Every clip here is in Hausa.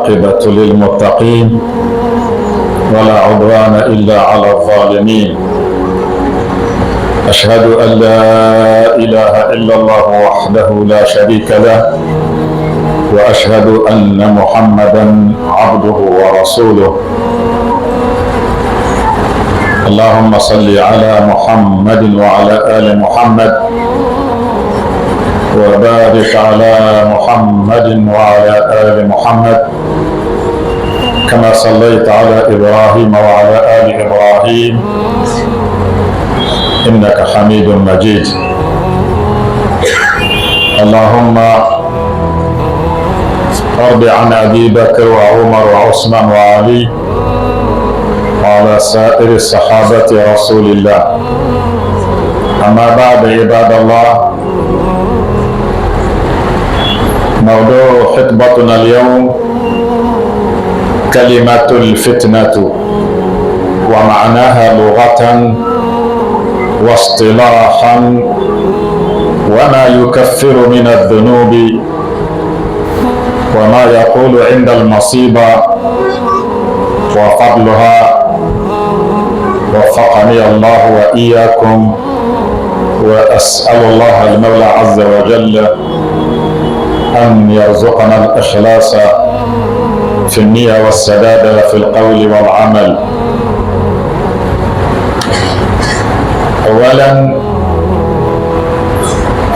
والعاقبة للمتقين ولا عدوان إلا على الظالمين. أشهد أن لا إله إلا الله وحده لا شريك له، وأشهد أن محمدا عبده ورسوله. اللهم صل على محمد وعلى آل محمد، وبارك على محمد وعلى آل محمد كما صليت على إبراهيم وعلى آل إبراهيم إنك حميد مجيد. اللهم ارض عن أبي بكر وعمر وعثمان وعلي وعلى سائر الصحابة رسول الله. أما بعد عباد الله، موضوع خطبتنا اليوم كلمة الفتنة ومعناها لغة واصطلاحا، وما يكفر من الذنوب، وما يقول عند المصيبة وفضلها. وفقني الله وإياكم، وأسأل الله المولى عز وجل أن يرزقنا الإخلاص في النية والسداد في القول والعمل. أولا،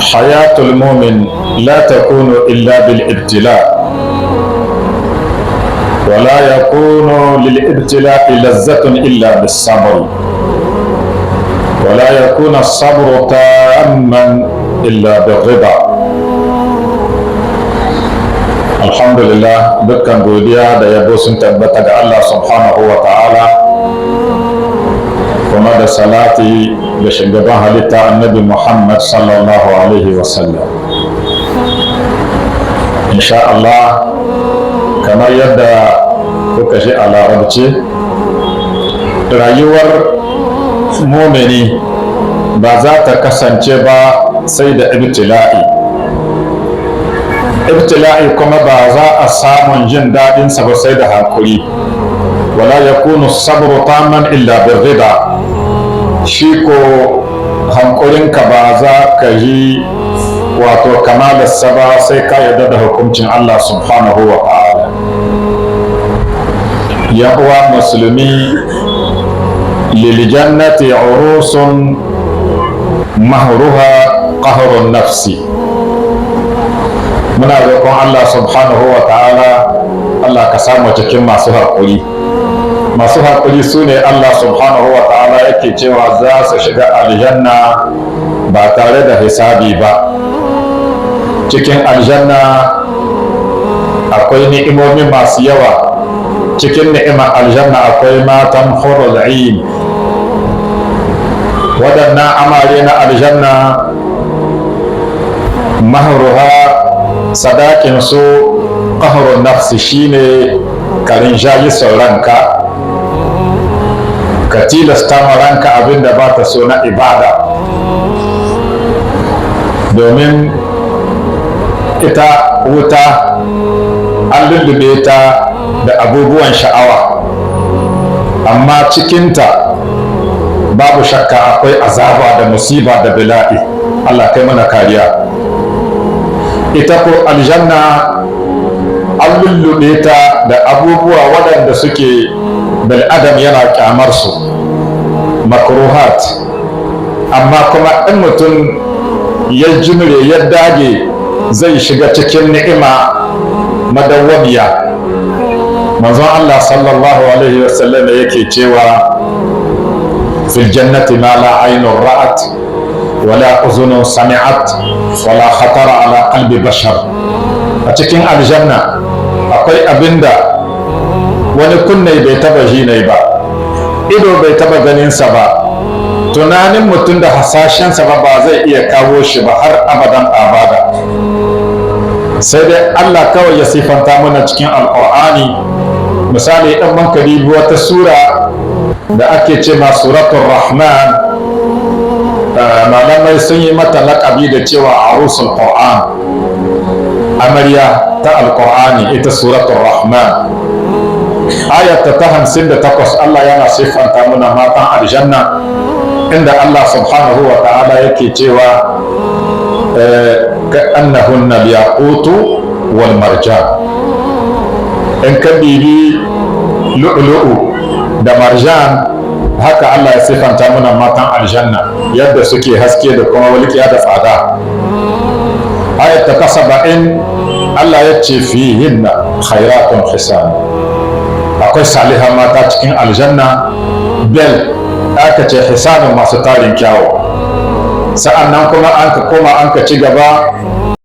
حياة المؤمن لا تكون إلا بالابتلاء، ولا يكون للابتلاء لذة إلا بالصبر، ولا يكون الصبر تاما إلا بالرضا. Alhamdulillah, dukkan godiya da yabo sun tabbata ga Allah subhanahu wa ta'ala, kuma da salati da shugaban halitta annabi Muhammad sallallahu alaihi wasallam. Insha Allah, kamar yadda kuka shi a larabci, rayuwar mumini ba za ta kasance ba sai da ibtila'i. Ibtila'i kuma ba za a samun jin daɗinsa ba sai da hankuri. Wala yakunu sabru taman illa birrida. Shi ko hankurinka ba za ka yi wato kamalarsa ba sai ka yarda da hukuncin Allah subhanahu wa ta'ala. Ya uwa musulmi, lil jannati urusun mahruha qahrun nafsi. Muna roƙon Allah subhanahu wa ta'ala, Allah ka samu cikin masu haƙuri. Masu haƙuri su ne Allah subhanahu wa ta'ala yake cewa za su shiga aljanna ba tare da hisabi ba. Cikin aljanna akwai ni'imomi masu yawa. Cikin ni'imar aljanna akwai matan hurul ain. Waɗannan amare na aljanna mahruha, sadakin su qahrun nafsi, shine karin jayi sauranka, ka tilasta ma ranka abinda ba ta so na ibada, domin ita wuta an lullube ta da abubuwan sha'awa, amma cikinta babu shakka akwai azaba da musiba da bala'i. Allah kai mana kariya. Ita ko aljanna an lullube ta da abubuwa waɗanda suke bil'adam yana kyamar su, makruhat, amma kuma in mutum ya jimre ya dage zai shiga cikin ni'ima madawwamiya. Manzon Allah sallallahu alaihi wasallam yake cewa fil jannati ma la aynun ra'at wala uzunun sami'at wala khatara ala qalbi bashar. A cikin aljanna akwai abinda wani kunne bai taba ji ne ba, ido bai taba ganin sa ba, tunanin mutum da hasashensa ba zai iya kawo shi ba har abadan abada. Sai dai Allah kawai ya sifanta mana cikin alqur'ani. Misali, dan man kadibi wata sura da ake ce ma suratul rahman, malamai sun yi mata laƙabi da cewa arusul qur'an. A amarya ta alqur'ani ita suratul rahman ayat ta 58 Allah yana siffanta muna matan aljanna inda Allah subhanahu wa ta'ala yake cewa كأنهن الياقوت والمرجان إن كبيبي لؤلؤ da marjan haka Allah ya sifanta muna matan aljanna yadda suke haske da kuma walƙiya da tsada. Ayat ta 70 Allah ya ce fihinna khairatun hisan, akwai salihan mata cikin aljanna bel aka ce hisanun masu tarin kyawu. Sa'an nan kuma an ka koma an ka ci gaba